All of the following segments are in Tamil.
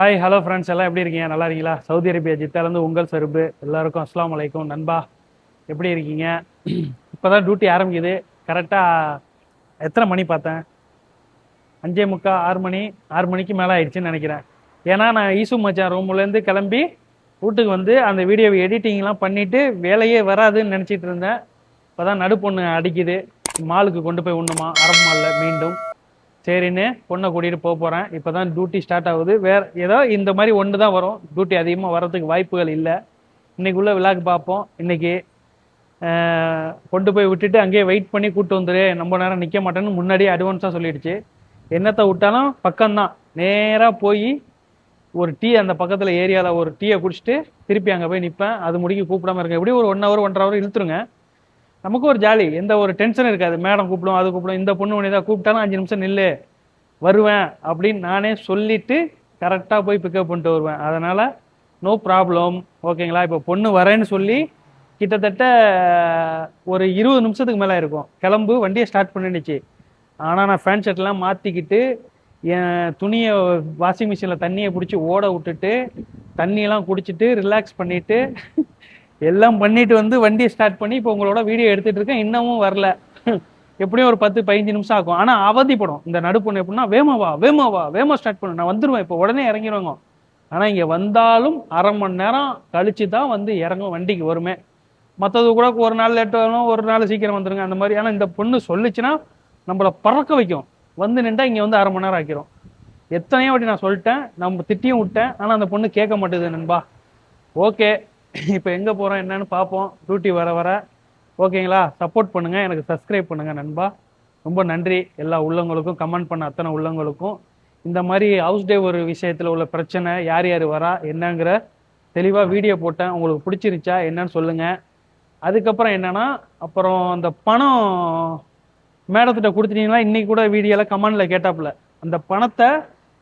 ஹாய் ஹலோ ஃப்ரெண்ட்ஸ் எல்லாம் எப்படி இருக்கீங்க? நல்லா இருக்கீங்களா? சவுதி அரேபியா ஜித்தாலேருந்து உங்கள் சருப்பு எல்லாருக்கும் அஸ்ஸலாமு அலைக்கும் நண்பா. எப்படி இருக்கீங்க? இப்போதான் டியூட்டி ஆரம்பிக்குது. கரெக்டாக எத்தனை மணி பார்த்தேன்? 5:45 6 மணி. 6 மணிக்கு மேலே ஆயிடுச்சுன்னு நினைக்கிறேன். ஏன்னா நான் ஈசு மச்சான் ரூம்லேருந்து கிளம்பி வீட்டுக்கு வந்து அந்த வீடியோவை எடிட்டிங்லாம் பண்ணிவிட்டு வேலையே வராதுன்னு நினச்சிட்டு இருந்தேன். இப்போ தான் நடுப்பொண்ணு அடிக்குது. மாலுக்கு கொண்டு போய் உண்ணுமா அரபு மாலில் மீண்டும் சரின்னு பொண்ணை கூட்டிகிட்டு போக போகிறேன். இப்போ தான் டியூட்டி ஸ்டார்ட் ஆகுது. வேறு ஏதோ இந்த மாதிரி ஒன்று தான் வரும். டியூட்டி அதிகமாக வர்றதுக்கு வாய்ப்புகள் இல்லை. இன்றைக்குள்ளே விழாக்கு பார்ப்போம். இன்றைக்கி கொண்டு போய் விட்டுட்டு அங்கேயே வெயிட் பண்ணி கூப்பிட்டு வந்துடு, ரொம்ப நேரம் நிற்க மாட்டேன்னு முன்னாடியே அட்வான்ஸாக சொல்லிடுச்சு. என்னத்தை விட்டாலும் பக்கம்தான். நேராக போய் ஒரு டீ அந்த பக்கத்தில் ஏரியாவில் ஒரு டீயை குடிச்சிட்டு திருப்பி அங்கே போய் நிற்பேன். அது முடிக்க கூப்பிடாம இருக்கேன். எப்படி ஒரு 1 ஹவர் 1.5 ஹவர் இழுத்துருங்க. நமக்கு ஒரு ஜாலி, எந்த ஒரு டென்ஷனும் இருக்காது. மேடம் கூப்பிடும், அது கூப்பிடும், இந்த பொண்ணு ஒன்று தான் கூப்பிட்டாலும் 5 நிமிஷம் நில்லு வருவேன் அப்படின்னு நானே சொல்லிட்டு கரெக்டாக போய் பிக்கப் பண்ணிட்டு வருவேன். அதனால் நோ ப்ராப்ளம். ஓகேங்களா? இப்போ பொண்ணு வரேன்னு சொல்லி கிட்டத்தட்ட ஒரு 20 நிமிஷத்துக்கு மேலே இருக்கும். கிளம்பு வண்டியை ஸ்டார்ட் பண்ணிடுச்சு. ஆனால் நான் ஃபேன் ஷர்ட்லாம் மாற்றிக்கிட்டு என் துணியை வாஷிங் மிஷினில் தண்ணியை பிடிச்சி ஓட விட்டுட்டு தண்ணியெல்லாம் குடிச்சிட்டு ரிலாக்ஸ் பண்ணிவிட்டு எல்லாம் பண்ணிட்டு வந்து வண்டியை ஸ்டார்ட் பண்ணி இப்போ உங்களோட வீடியோ எடுத்துகிட்டு இருக்கேன். இன்னமும் வரல. எப்படியும் ஒரு 10-15 நிமிஷம் ஆகும். ஆனால் அவதிப்படும் இந்த நடுப்பொண்ணு. எப்படின்னா வேமா ஸ்டார்ட் பண்ணு, நான் வந்துடுவேன் இப்போ உடனே இறங்கிடுவாங்க. ஆனால் இங்கே வந்தாலும் அரை மணி நேரம் கழிச்சு தான் வந்து இறங்கும், வண்டிக்கு வருமே. மற்றது கூட ஒரு நாள் லேட் ஆகணும், ஒரு நாள் சீக்கிரம் வந்துருங்க அந்த மாதிரி. ஆனால் இந்த பொண்ணு சொல்லிச்சுன்னா நம்மளை பறக்க வைக்கும். வந்து நின்றா இங்கே வந்து அரை மணி நேரம் ஆக்கிரும். எத்தனையோ வாட்டி நான் சொல்லிட்டேன், நம்ம திட்டியும் விட்டேன். ஆனால் அந்த பொண்ணு கேட்க மாட்டேது நண்பா. ஓகே, இப்போ எங்கே போகிறோம் என்னன்னு பார்ப்போம் டியூட்டி வர வர. ஓகேங்களா? சப்போர்ட் பண்ணுங்கள், எனக்கு சப்ஸ்கிரைப் பண்ணுங்கள் நண்பா. ரொம்ப நன்றி எல்லா உள்ளவங்களுக்கும், கமெண்ட் பண்ண அத்தனை உள்ளவங்களுக்கும். இந்த மாதிரி ஹவுஸ் டே ஒரு விஷயத்தில் உள்ள பிரச்சனை, யார் யார் வரா என்னங்கிற தெளிவாக வீடியோ போட்டேன். உங்களுக்கு பிடிச்சிருச்சா என்னன்னு சொல்லுங்கள். அதுக்கப்புறம் என்னென்னா, அப்புறம் அந்த பணம் மேடத்திட்ட கொடுத்துட்டீங்களா? இன்றைக்கி கூட வீடியோவில் கமெண்டில் கேட்டாப்புல அந்த பணத்தை,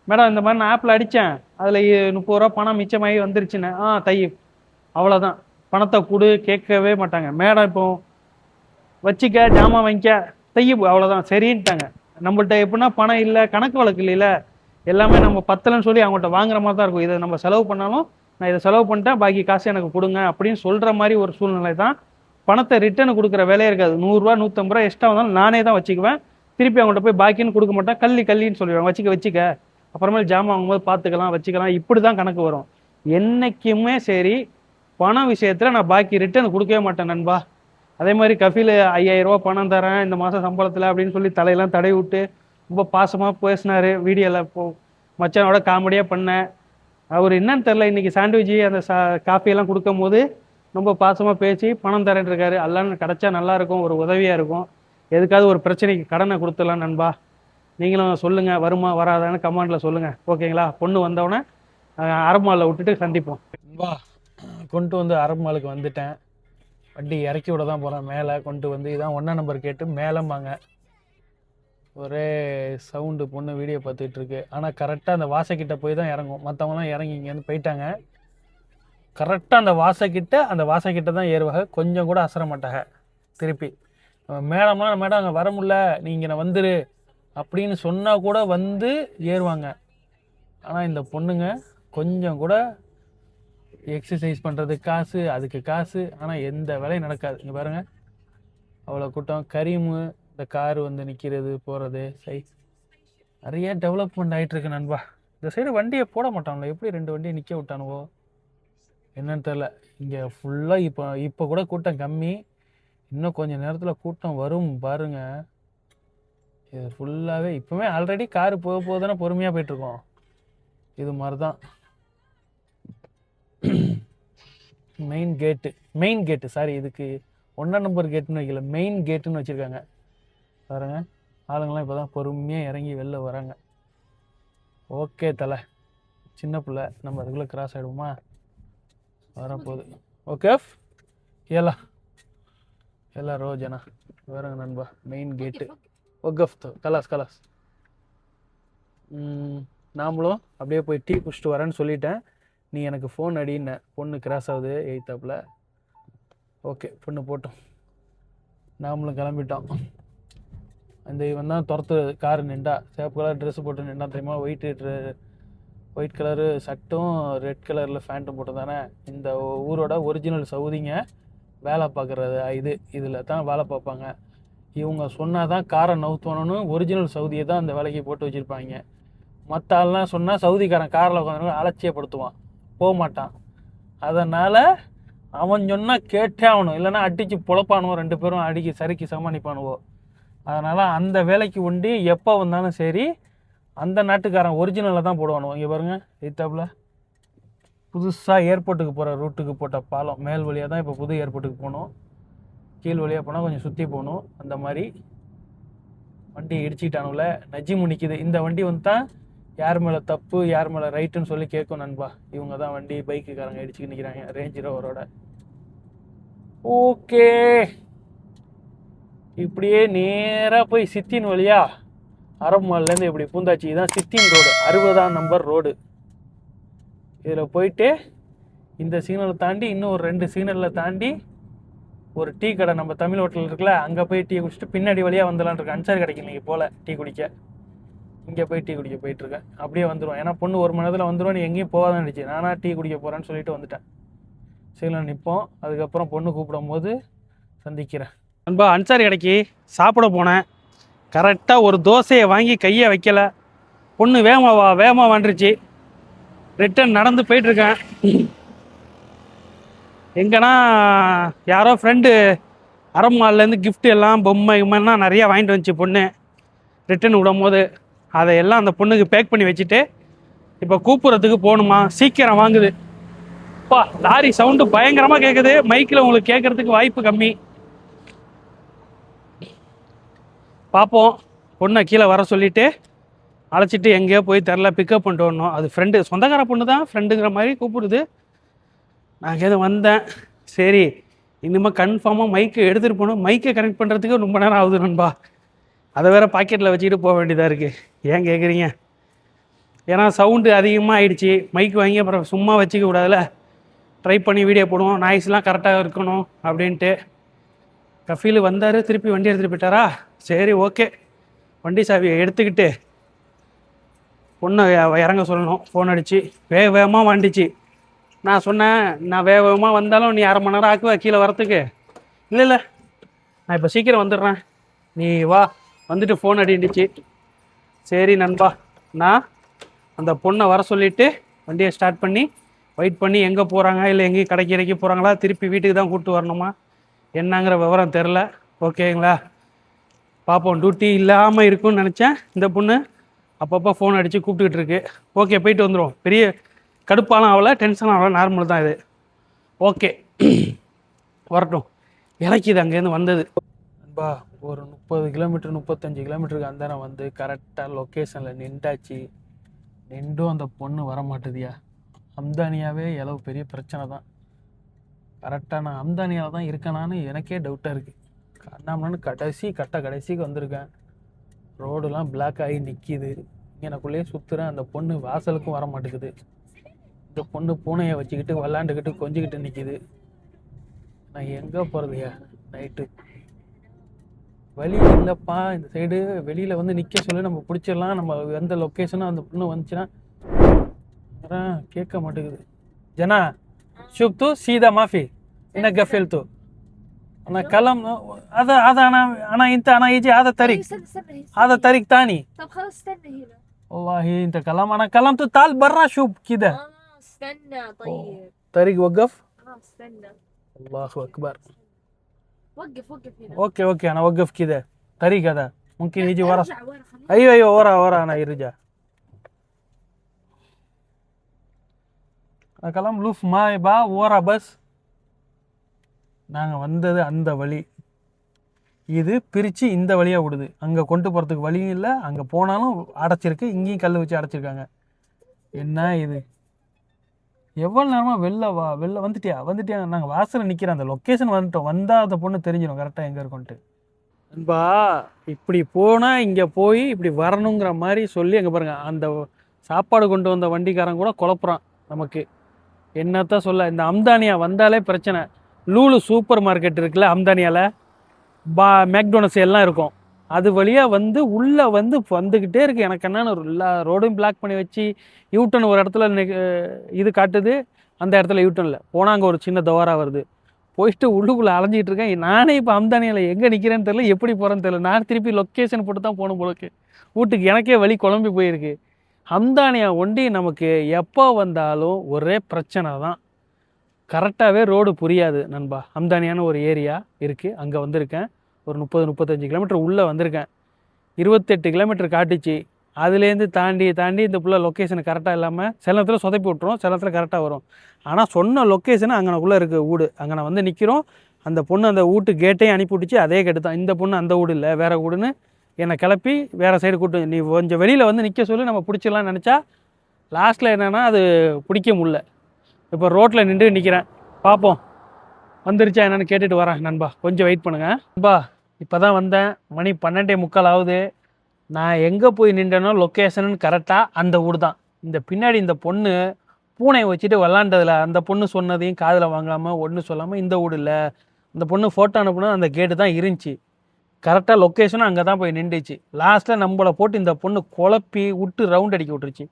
மேடம் இந்த மாதிரி நான் ஆப்பில் அடித்தேன், அதில் 30 ரூபா பணம் மிச்சமாகி வந்துருச்சுன்னு. தையப் அவ்வளோதான். பணத்தை கொடு கேட்கவே மாட்டாங்க மேடம். இப்போ வச்சிக்க, ஜாமான் வாங்கிக்க, தையப் அவ்வளோதான் சரின்ட்டாங்க. நம்மள்ட்ட எப்படின்னா பணம் இல்லை, கணக்கு வழக்கு இல்லைல்ல, எல்லாமே நம்ம பத்தலைன்னு சொல்லி அவங்கள்ட்ட வாங்குற மாதிரி தான் இருக்கும். இதை நம்ம செலவு பண்ணாலும் நான் இதை செலவு பண்ணிட்டேன், பாக்கி காசு எனக்கு கொடுங்க அப்படின்னு சொல்கிற மாதிரி ஒரு சூழ்நிலை தான். பணத்தை ரிட்டர்ன் கொடுக்குற வேலையே இருக்காது. 100 ரூபா 150 ரூபா எக்ஸ்ட்ரா வந்தாலும் நானே தான் வச்சுக்குவேன். திருப்பி அவங்கள்ட்ட போய் பாக்கின்னு கொடுக்க மாட்டேன். கல்லின்னு சொல்லிடுவாங்க. வச்சுக்க அப்புறமேல் ஜாமான் வாங்கும்போது பார்த்துக்கலாம், வச்சுக்கலாம், இப்படி தான் கணக்கு வரும் என்றைக்குமே. சரி, பணம் விஷயத்தில் நான் பாக்கி ரிட்டர்ன் கொடுக்கவே மாட்டேன் நண்பா. அதே மாதிரி கஃபீல் 5000 ரூபா பணம் தரேன் இந்த மாதம் சம்பளத்தில் அப்படின்னு சொல்லி தலையெல்லாம் தடவி விட்டு ரொம்ப பாசமாக பேசினார். வீடியோவில் இப்போ மச்சானோட காமெடியாக பண்ணேன். அவர் என்னன்னு தெரில, இன்றைக்கி சாண்ட்விட்ஜி அந்த காஃபியெல்லாம் கொடுக்கும் போது ரொம்ப பாசமாக பேசி பணம் தரேன் இருக்காரு. எல்லாம் கிடச்சா நல்லாயிருக்கும், ஒரு உதவியாக இருக்கும். எதுக்காவது ஒரு பிரச்சனைக்கு கடனை கொடுத்துடலாம் நண்பா. நீங்களும் சொல்லுங்கள், வருமா வராதான்னு கமெண்டில் சொல்லுங்கள். ஓகேங்களா? பொண்ணு வந்தவுடனே அரபு மாலில் விட்டுட்டு சந்திப்போம் நண்பா. கொண்டு வந்து அரபு மாலுக்கு வந்துட்டேன். வண்டி இறக்கி விட தான் போகிறேன். மேலே கொண்டு வந்து இதான் 1 நம்பர் கேட்டு மேலேம்பாங்க. ஒரே சவுண்டு. பொண்ணு வீடியோ பார்த்துட்டு இருக்கு. ஆனால் கரெக்டாக அந்த வாசக்கிட்ட போய் தான் இறங்கும். மற்றவங்களாம் இறங்கி இங்கேருந்து போயிட்டாங்க. கரெக்டாக அந்த வாசக்கிட்ட தான் ஏறுவாங்க. கொஞ்சம் கூட அசர மாட்டாங்க. திருப்பி மேடம்லாம் மேடம் அங்கே வர முடியல, நீங்கள் நான் வந்துரு அப்படின்னு சொன்னால் கூட வந்து ஏறுவாங்க. ஆனால் இந்த பொண்ணுங்க கொஞ்சம் கூட எக்ஸசைஸ் பண்ணுறதுக்கு காசு, அதுக்கு காசு, ஆனால் எந்த வேலையும் நடக்காது. இங்கே பாருங்கள், அவ்வளோ கூட்டம். கரீமு இந்த காரு வந்து நிற்கிறது போகிறது நிறைய டெவலப்மெண்ட் ஆகிட்டுருக்கு நண்பா. இந்த சைடு வண்டியை போட மாட்டாங்களோ, எப்படி 2 வண்டியை நிற்க விட்டானுவோ என்னன்னு தெரில. இங்கே ஃபுல்லாக இப்போ கூட கூட்டம் கம்மி. இன்னும் கொஞ்சம் நேரத்தில் கூட்டம் வரும் பாருங்க. இது ஃபுல்லாகவே இப்போவே ஆல்ரெடி காரு போக போதானே பொறுமையாக போயிட்டுருக்கோம். இது மாதிரி தான் மெயின் கேட்டு சாரி, இதுக்கு 1 நம்பர் கேட்டுன்னு வைக்கல, மெயின் கேட்டுன்னு வச்சுருக்காங்க பாருங்க. ஆளுங்களாம் இப்போ தான் பொறுமையாக இறங்கி வெளில வராங்க. ஓகே தலை, சின்ன பிள்ளை, நம்ம அதுக்குள்ளே கிராஸ் ஆகிடுவோமா? வரப்போகுது. ஓகே எல்லா ரோஜனா வேறுங்க நண்பா. மெயின் கேட்டு ஒகஃப்தோ கலாஸ். நாமளும் அப்படியே போய் டீ குடிச்சிட்டு வரேன்னு சொல்லிட்டேன். நீ எனக்கு ஃபோன் அடின்னு. பொண்ணு கிராஸ் ஆகுது எய்த்தாப்பில். ஓகே, பொண்ணு போட்டோம். நாமளும் கிளம்பிட்டோம். அந்த இவன் தான் துரத்து காரு நின்றா. சேப்பு கலர் ட்ரெஸ்ஸு போட்டு நின்றா தெரியுமா? ஒயிட் கலரு ஷர்ட்டும் ரெட் கலரில் ஃபேண்ட்டும் போட்டு தானே இந்த ஊரோட ஒரிஜினல் சவுதிங்க வேலை பார்க்குறது இதில் தான் வேலை பார்ப்பாங்க. இவங்க சொன்னால் தான் காரை நவுத்தணும்னு ஒரிஜினல் சவுதியை தான் அந்த வேலைக்கு போட்டு வச்சுருப்பாங்க. மற்ற ஆள்லாம் சொன்னால் சவுதிக்காரன் காரில் உட்காந்து அலட்சியப்படுத்துவான், போக மாட்டான். அதனால் அவன் சொன்னால் கேட்டே ஆகணும், இல்லைன்னா அடித்து பொழப்பானுவோம், 2 பேரும் அடிக்கி சரிக்கு சமாளிப்பானுவோம். அதனால் அந்த வேலைக்கு உண்டி எப்போ வந்தாலும் சரி அந்த நாட்டுக்காரன் ஒரிஜினலில் தான் போடுவானுவோம். இங்கே பாருங்கள், எய்த்தாப்பில் புதுசாக ஏர்போர்ட்டுக்கு போகிற ரூட்டுக்கு போட்ட பாலம் மேல் வழியாக தான் இப்போ புது ஏர்போர்ட்டுக்கு போகணும். கீழ் வழியாக போனால் கொஞ்சம் சுற்றி போகணும். அந்த மாதிரி வண்டி இடிச்சிட்டானுல நஜிமு நிற்கிது. இந்த வண்டி வந்து தான் யார் மேலே தப்பு யார் மேலே ரைட்டுன்னு சொல்லி கேட்கும் நண்பா. இவங்க தான் வண்டி பைக்குக்காரங்க இடிச்சுக்கு நிற்கிறாங்க ரேஞ்ச் ரோவரோட. ஓகே, இப்படியே நேராக போய் சித்தின் வழியா அரபு மால்லேருந்து இப்படி பூந்தாச்சி. இதுதான் சித்தின் ரோடு, 60ஆம் நம்பர் ரோடு. இதில் போயிட்டு இந்த சிக்னலை தாண்டி இன்னும் ஒரு 2 சிக்னலில் தாண்டி ஒரு டீ கடை நம்ம தமிழ் ஹோட்டல் இருக்குல்ல, அங்கே போய் டீ குடிச்சிட்டு பின்னாடி வழியாக வந்துடலான் இருக்கேன். அன்சாரி கடைக்கு இன்றைக்கி போல் டீ குடிக்க, இங்கே போய் டீ குடிக்க போயிட்டுருக்கேன். அப்படியே வந்துடுவோம், ஏன்னா பொண்ணு 1 மணி நேரத்தில் வந்துடுவோம், எங்கேயும் போகாதான் இருந்துச்சு. நானாக டீ குடிக்க போகிறேன்னு சொல்லிட்டு வந்துட்டேன். சிக்னல் நிற்போம், அதுக்கப்புறம் பொண்ணு கூப்பிடும் போது சந்திக்கிறேன். நண்பா, அன்சாரி கடைக்கு சாப்பிட போனேன். கரெக்டாக ஒரு தோசையை வாங்கி கையை வைக்கலை, பொண்ணு வேகமாக வந்துருச்சு. ரிட்டன் நடந்து போயிட்டுருக்கேன். எங்கன்னா யாரோ ஃப்ரெண்டு அரபு மால்லேருந்து கிஃப்ட்டு எல்லாம் பொம்மைலாம் நிறையா வாங்கிட்டு வந்துச்சு பொண்ணு. ரிட்டன் விடும் போது அதையெல்லாம் அந்த பொண்ணுக்கு பேக் பண்ணி வச்சுட்டு இப்போ கூப்பிட்றதுக்கு போகணுமா. சீக்கிரம் வாங்குது. அப்பா, லாரி சவுண்டு பயங்கரமாக கேட்குது. மைக்கில் உங்களுக்கு கேட்குறதுக்கு வாய்ப்பு கம்மி. பார்ப்போம். பொண்ணை கீழே வர சொல்லிவிட்டு அழைச்சிட்டு எங்கேயோ போய் தெரில பிக்கப் பண்ணிட்டு வரணும். அது ஃப்ரெண்டு, சொந்தக்கார பொண்ணு தான், ஃப்ரெண்டுங்கிற மாதிரி கூப்பிடுது. நான் எதுவும் வந்தேன். சரி, இனிமேல் கன்ஃபார்மாக மைக்கு எடுத்துகிட்டு போகணும். மைக்கை கனெக்ட் பண்ணுறதுக்கு ரொம்ப நேரம் ஆகுது நண்பா. அதை வேறு பாக்கெட்டில் வச்சுக்கிட்டு போக வேண்டியதாக இருக்குது. ஏன் கேட்குறீங்க? ஏன்னா சவுண்டு அதிகமாக ஆகிடுச்சி. மைக்கு வாங்கி அப்புறம் சும்மா வச்சுக்க கூடாதுல, ட்ரை பண்ணி வீடியோ போடுவோம், நாய்ஸ்லாம் கரெக்டாக இருக்கணும் அப்படின்ட்டு. கஃபீல் வந்தார், திருப்பி வண்டி எடுத்துகிட்டு போயிட்டாரா? சரி, ஓகே. வண்டி சாவியை எடுத்துக்கிட்டு பொண்ணை இறங்க சொல்லணும். ஃபோன் அடித்து வேகமாக வந்துச்சு. நான் சொன்னேன், நான் வேகமாக வந்தாலும் நீ 1/2 மணி நேரம் ஆக்குவ கீழே வரத்துக்கு. இல்லை, நான் இப்போ சீக்கிரம் வந்துடுறேன், நீ வா. வந்துட்டு ஃபோன் அடிந்துச்சு. சரி நண்பா, நான் அந்த பொண்ணை வர சொல்லிவிட்டு வண்டியை ஸ்டார்ட் பண்ணி வெயிட் பண்ணி எங்கே போகிறாங்க, இல்லை எங்கேயும் கடைக்கு போகிறாங்களா, திருப்பி வீட்டுக்கு தான் கூப்பிட்டு வரணுமா என்னங்கிற விவரம் தெரில. ஓகேங்களா, பார்ப்போம். டியூட்டி இல்லாமல் இருக்குன்னு நினச்சேன். இந்த பொண்ணு அப்பப்போ ஃபோன் அடித்து கூப்பிட்டுக்கிட்டு இருக்கு. ஓகே, போயிட்டு வந்துடும். பெரிய கடுப்பாலாம் ஆகலை, டென்ஷன் ஆகலை, நார்மல் தான் இது. ஓகே, வரட்டும். இலக்கிது அங்கேருந்து வந்தது நண்பா. ஒரு 30 கிலோமீட்டர் 35 கிலோமீட்டருக்கு அந்த நேரம் வந்து கரெக்டாக லொக்கேஷனில் நின்றாச்சு. நின்றும் அந்த பொண்ணு வர மாட்டேதியா. அம்தானியாவே எவ்வளோ பெரிய பிரச்சனை தான். கரெக்டாக நான் அம்தானியாவில் தான் இருக்கேனான்னு எனக்கே டவுட்டாக இருக்குது. அண்ணாமலன்னு கடைசிக்கு வந்திருக்கேன். ரோடுலாம் பிளாக் ஆகி நிற்கிது. எனக்குள்ளேயே சுற்றுறேன். அந்த பொண்ணு வாசலுக்கும் வர மாட்டேங்குது. இந்த பொண்ணு பூனையை வச்சுக்கிட்டு விளாண்டுக்கிட்டு கொஞ்சிக்கிட்டு நிற்கிது. நான் எங்கே போகிறதையா? நைட்டு வழி இல்லைப்பா. இந்த சைடு வெளியில் வந்து நிற்க சொல்லி நம்ம பிடிச்சிடலாம். நம்ம எந்த லொக்கேஷனும் அந்த பொண்ணு வந்துச்சுன்னா கேட்க மாட்டேங்குது. ஜனா ஷுப் தூ சீதா மாஃபி என்ன கஃபேல் தூ أنا كلام أنا أنت يجي هذا طريق هذا طريق تاني. طب خلاص استنى هنا. والله أنت كلام أنا كلمته تعال برا شوف كده. استنى طيب. طريق وقف. استنى. الله أكبر. وقف هنا. أوكي أنا وقف كده. طريق هذا ممكن يجي ورا. ورا. أيوة ورا أنا يرجع. أنا كلام لوف ما يبا ورا بس. நாங்கள் வந்தது அந்த வழி. இது பிரித்து இந்த வழியாக விடுது. அங்கே கொண்டு போகிறதுக்கு வழியும் இல்லை, அங்கே போனாலும் அடைச்சிருக்கு, இங்கேயும் கல் வச்சு அடைச்சிருக்காங்க. என்ன இது? எவ்வளோ நேரமாக வெளில வந்துட்டியா? நாங்கள் வாசலில் நிற்கிறோம். அந்த லொக்கேஷன் வந்துட்டோம். வந்தால் அந்த பொண்ணு தெரிஞ்சிடும் கரெக்டாக எங்கே இருக்கோன்ட்டு. நண்பா, இப்படி போனால் இங்கே போய் இப்படி வரணுங்கிற மாதிரி சொல்லி அங்கே பாருங்கள், அந்த சாப்பாடு கொண்டு வந்த வண்டிக்காரன் கூட குழப்புறான் நமக்கு. என்னத்தான் சொல்ல, இந்த அம்தானியா வந்தாலே பிரச்சனை. லூலு சூப்பர் மார்க்கெட் இருக்குல்ல அம்தானியாவில், மேக்டோனல்ஸ் எல்லாம் இருக்கும். அது வழியாக வந்து உள்ளே வந்து வந்துக்கிட்டே இருக்குது. எனக்கு என்னென்னு எல்லா ரோடும் பிளாக் பண்ணி வச்சு யூட்டன் ஒரு இடத்துல இது காட்டுது, அந்த இடத்துல யூட்டன் இல்லை, போனால் அங்கே ஒரு சின்ன துவாரா வருது. போயிட்டு உள்ளுக்குள்ளே அலைஞ்சிட்டு இருக்கேன். நானே இப்போ அம்தானியில் எங்கே நிற்கிறேன்னு தெரியல, எப்படி போகிறேன்னு தெரியல. நான் திருப்பி லொக்கேஷன் போட்டு தான் போகணும் போலக்கு. வீட்டுக்கு எனக்கே வழி குழம்பி போயிருக்கு. ஹம்தானியா ஒண்டி நமக்கு எப்போ வந்தாலும் ஒரே பிரச்சனை தான். கரெக்டாகவே ரோடு புரியாது நண்பா. ஹம்தானியான ஒரு ஏரியா இருக்குது, அங்கே வந்திருக்கேன். ஒரு 30-35 கிலோமீட்டர் உள்ளே வந்திருக்கேன். 28 கிலோமீட்டர் காட்டுச்சு. அதுலேருந்து தாண்டி இந்த புள்ள லொக்கேஷன் கரெக்டாக இல்லாமல் சில நேரத்தில் சொதப்பி விட்ருவோம், சில நேரத்தில் கரெக்டாக வரும். ஆனால் சொன்ன லொக்கேஷன் அங்கனக்குள்ளே இருக்குது வீடு. அங்கே வந்து நிற்கிறோம். அந்த பொண்ணு அந்த வீட்டு கேட்டையும் அனுப்பி விட்டுச்சு. அதே கேட்டு தான். இந்த பொண்ணு அந்த வீடு இல்லை, வேறு வீடுன்னு என்னை கிளப்பி வேறு சைடு கூட்டு, நீ கொஞ்சம் வெளியில் வந்து நிற்க சொல்லி நம்ம பிடிச்சிடலான்னு நினச்சா லாஸ்ட்டில் என்னென்னா அது பிடிக்க முடியல. இப்போ ரோட்டில் நின்று நிற்கிறேன். பார்ப்போம் வந்துருச்சா என்னென்னு கேட்டுட்டு வரேன் நண்பா. கொஞ்சம் வெயிட் பண்ணுங்கள் நண்பா. இப்போ தான் வந்தேன். மணி 12:45 ஆகுது. நான் எங்கே போய் நின்றேனோ லொக்கேஷன் கரெக்டாக அந்த வீடு தான். இந்த பின்னாடி இந்த பொண்ணு பூனை வச்சுட்டு விளாண்டதில் அந்த பொண்ணு சொன்னதையும் காதில் வாங்காமல் ஒன்றும் சொல்லாமல் இந்த வீடு இல்லை, அந்த பொண்ணு ஃபோட்டோ அனுப்புனா அந்த கேட்டு தான் இருந்துச்சு. கரெக்டாக லொக்கேஷனும் அங்கே தான் போய் நின்றுச்சு. லாஸ்ட்டில் நம்மளை போட்டு இந்த பொண்ணு குழப்பி விட்டு ரவுண்ட் அடிக்க விட்டுருச்சு.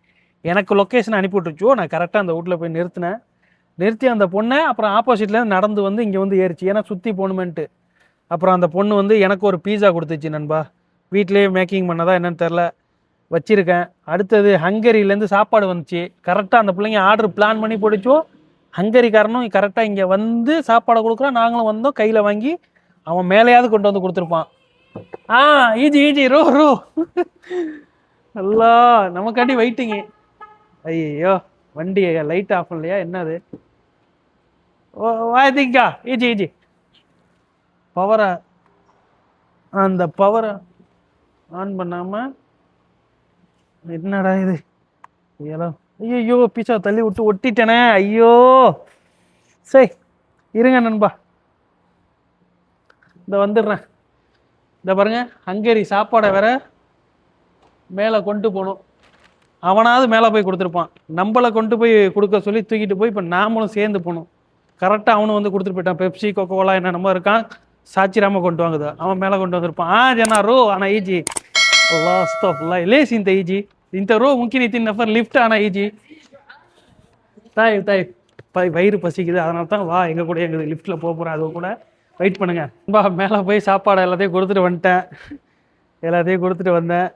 எனக்கு லொக்கேஷன் அனுப்பி விட்டுருச்சோ. நான் கரெக்டாக அந்த வீட்டில் போய் நிறுத்தி அந்த பொண்ணை அப்புறம் ஆப்போசிட்லேருந்து நடந்து வந்து இங்கே வந்து ஏறிச்சு. ஏன்னா சுற்றி போகணுமென்ட்டு. அப்புறம் அந்த பொண்ணு வந்து எனக்கு ஒரு பீஸா கொடுத்துச்சு நண்பா. வீட்டிலேயே மேக்கிங் பண்ணதா என்னன்னு தெரில, வச்சுருக்கேன். அடுத்தது ஹங்கரியிலேருந்து சாப்பாடு வந்துச்சு. கரெக்டாக அந்த பிள்ளைங்க ஆர்டர் பிளான் பண்ணி போட்டுச்சோ. ஹங்கரிக்காரனும் கரெக்டாக இங்கே வந்து சாப்பாடை கொடுக்குறான். நாங்களும் வந்தோம், கையில் வாங்கி அவன் மேலேயாவது கொண்டு வந்து கொடுத்துருப்பான். ஈஜி ரோ நல்லா நமக்காண்டி வெயிட்டிங்க. ஐயோ வண்டி லைட் ஆஃப் இல்லையா என்னது? வாய்த்திங்கா ஈஜி பவரை, அந்த பவரை ஆன் பண்ணாமல் என்னடா இது ஏலோ. ஐயோ பீஸா தள்ளி விட்டு ஒட்டிட்டேனே. ஐயோ சரி இருங்க நண்பா, இந்த வந்துடுறேன். இந்த பாருங்க, ஹங்கரி சாப்பாடை வேற மேலே கொண்டு போகணும். அவனாவது மேலே போய் கொடுத்துருப்பான். நம்மளை கொண்டு போய் கொடுக்க சொல்லி தூக்கிட்டு போய் இப்போ நாமளும் சேர்ந்து போகணும். கரெக்டாக அவனும் வந்து கொடுத்துட்டு போயிட்டான். பெப்சி கோகோலா என்னென்னமோ இருக்கான். சாச்சிராம கொண்டு வாங்குது. அவன் மேலே கொண்டு வந்திருப்பான். ஜனா ரோ ஆனால் ஈஜி லேஸ் இந்த ஈஜி இந்த ரோ முக்கிய நித்தின் நஃபர் லிஃப்ட் ஆனால் ஈஜி தாய் வயிறு பசிக்குது. அதனால தான் வா எங்கள் கூட எங்களுக்கு லிஃப்ட்டில் போக போகிறேன். அது கூட வெயிட் பண்ணுங்க. மேலே போய் சாப்பாடு எல்லாத்தையும் கொடுத்துட்டு வந்தேன்.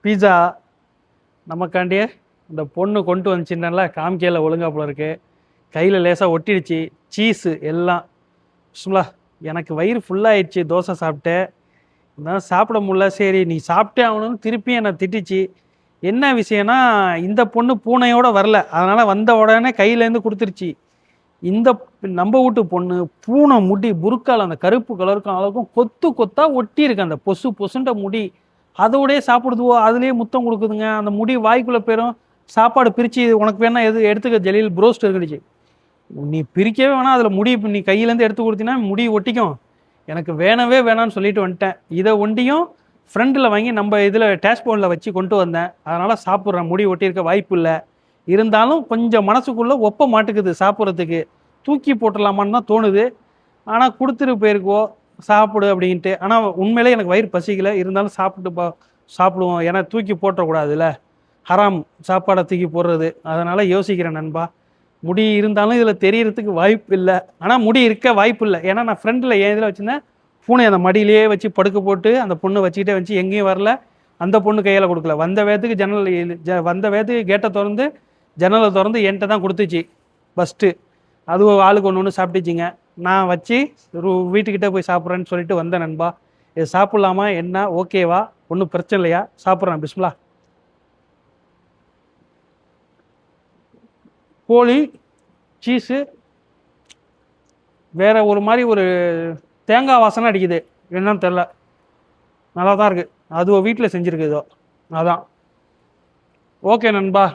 பீஸா நமக்காண்டியே இந்த பொண்ணு கொண்டு வந்துச்சுன்னால காமிக்கையில் ஒழுங்கா போல இருக்கு. கையில் லேசாக ஒட்டிடுச்சு. சீஸு எல்லாம் சும்லா. எனக்கு வயிறு ஃபுல்லாகிடுச்சு. தோசை சாப்பிட்டேன். நான் சாப்பிட முடியல. சரி நீ சாப்பிட்டே ஆகணும்னு திருப்பி என்னை திட்டிச்சு. என்ன விஷயம்னா இந்த பொண்ணு பூனையோடு வரல, அதனால் வந்த உடனே கையிலேருந்து கொடுத்துருச்சு. இந்த நம்ம வீட்டு பொண்ணு பூனை முடி புருக்கால் அந்த கருப்பு கலருக்கும் அளவுக்கும் கொத்தா ஒட்டியிருக்கு. அந்த பொசுண்ட முடி அதோடய சாப்பிடுதுவோ, அதுலேயே முத்தம் கொடுக்குதுங்க. அந்த முடி வாய்க்குள்ளே போயிடும். சாப்பாடு பிரித்து உனக்கு வேணா எடுத்துக்க ஜலீல் ப்ரோஸ்ட் இருக்குடுச்சு. நீ பிரிக்கவே வேணாம், அதில் முடி நீ கையிலேருந்து எடுத்து கொடுத்தீங்கன்னா முடி ஒட்டிக்கும். எனக்கு வேணவே வேணான்னு சொல்லிட்டு வந்துட்டேன். இதை ஒண்டியும் ஃப்ரெண்டில் வாங்கி நம்ம இதில் டேஷ்போர்டில் வச்சு கொண்டு வந்தேன். அதனால் சாப்பிட்றேன். முடி ஒட்டியிருக்க வாய்ப்பு இல்லை. இருந்தாலும் கொஞ்சம் மனசுக்குள்ளே ஒப்ப மாட்டுக்குது சாப்பிட்றதுக்கு. தூக்கி போட்டுடலாமான்னு தான் தோணுது. ஆனால் கொடுத்துட்டு போயிருக்கோ சாப்பிடு அப்படின்ட்டு. ஆனால் உண்மையிலே எனக்கு வயிறு பசிக்கலை. இருந்தாலும் சாப்பிடுவோம். ஏன்னா தூக்கி போட்டக்கூடாதுல்ல, ஹராம் சாப்பாடை தூக்கி போடுறது. அதனால் யோசிக்கிறேன் நண்பா. முடி இருந்தாலும் இதில் தெரியறதுக்கு வாய்ப்பு இல்லை. ஆனால் முடி இருக்க வாய்ப்பு இல்லை. ஏன்னா நான் ஃப்ரெண்டில் என் இதில் வச்சுருந்தேன். பூனை அந்த மடியிலேயே வச்சு படுக்க போட்டு அந்த பொண்ணை வச்சுக்கிட்டே வச்சு எங்கேயும் வரல. அந்த பொண்ணு கையில் கொடுக்கல. வந்த வேத்துக்கு கேட்டை திறந்து ஜன்னலை திறந்து என்கிட்ட தான் கொடுத்துச்சு ஃபஸ்ட்டு. அதுவும் ஆளுக்கு ஒன்று சாப்பிட்டுச்சிங்க. நான் வச்சு வீட்டுக்கிட்ட போய் சாப்பிட்றேன்னு சொல்லிட்டு வந்தேன் நண்பா. இது சாப்பிட்லாமா என்ன, ஓகேவா, ஒன்றும் பிரச்சனை இல்லையா? சாப்பிட்றேன். பிஸ்மில்லா. கோழி சீஸு வேற ஒரு மாதிரி ஒரு தேங்காய் வாசனை அடிக்குது. என்னன்னு தெரில, நல்லா தான் இருக்குது. அதுவோ வீட்டில் செஞ்சுருக்கு இதோ. அதான் ஓகே நண்பா.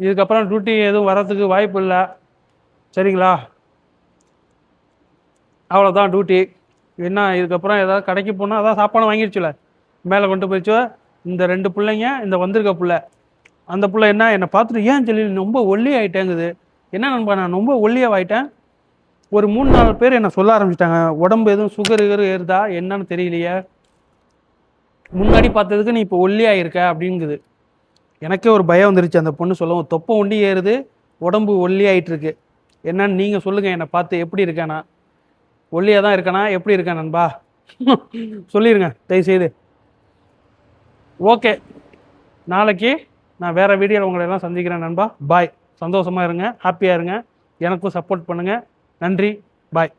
இதுக்கப்புறம் டியூட்டி எதுவும் வரதுக்கு வாய்ப்பு இல்லை. சரிங்களா? அவ்வளோதான் டியூட்டி. என்ன இதுக்கப்புறம் ஏதாவது கடைக்கு போனால் அதான் சாப்பாடு வாங்கிடுச்சுல, மேலே கொண்டு போயிடுச்சோ. இந்த 2 பிள்ளைங்க, இந்த வந்திருக்க பிள்ளை, அந்த பிள்ளை என்ன என்னை பார்த்துட்டு ஏன் சொல்லி ரொம்ப ஒல்லி ஆகிட்டேங்குது. என்ன நண்பா நான் ரொம்ப ஒல்லியாக ஆகிட்டேன். ஒரு 3-4 பேர் என்னை சொல்ல ஆரம்பிச்சிட்டாங்க. உடம்பு எதுவும் சுகர் ஏறுதா என்னன்னு தெரியலையே. முன்னாடி பார்த்ததுக்கு நீ இப்போ ஒல்லியாக இருக்க அப்படிங்குது. எனக்கே ஒரு பயம் வந்துருச்சு அந்த பொண்ணு சொல்லவும். தொப்பை ஒண்டி ஏறுது, உடம்பு ஒல்லி ஆயிட்டு இருக்கு. என்னன்னு நீங்கள் சொல்லுங்கள், என்னை பார்த்து எப்படி இருக்கேனா? ஒல்லியாக தான் இருக்கேனா, எப்படி இருக்கேன் நண்பா? சொல்லிடுங்க தயவுசெய்து. ஓகே, நாளைக்கு நான் வேறு வீடியோவில் உங்களை எல்லாம் சந்திக்கிறேன் நண்பா. பாய். சந்தோஷமாக இருங்க, ஹாப்பியாக இருங்க, எனக்கும் சப்போர்ட் பண்ணுங்கள். நன்றி, பாய்.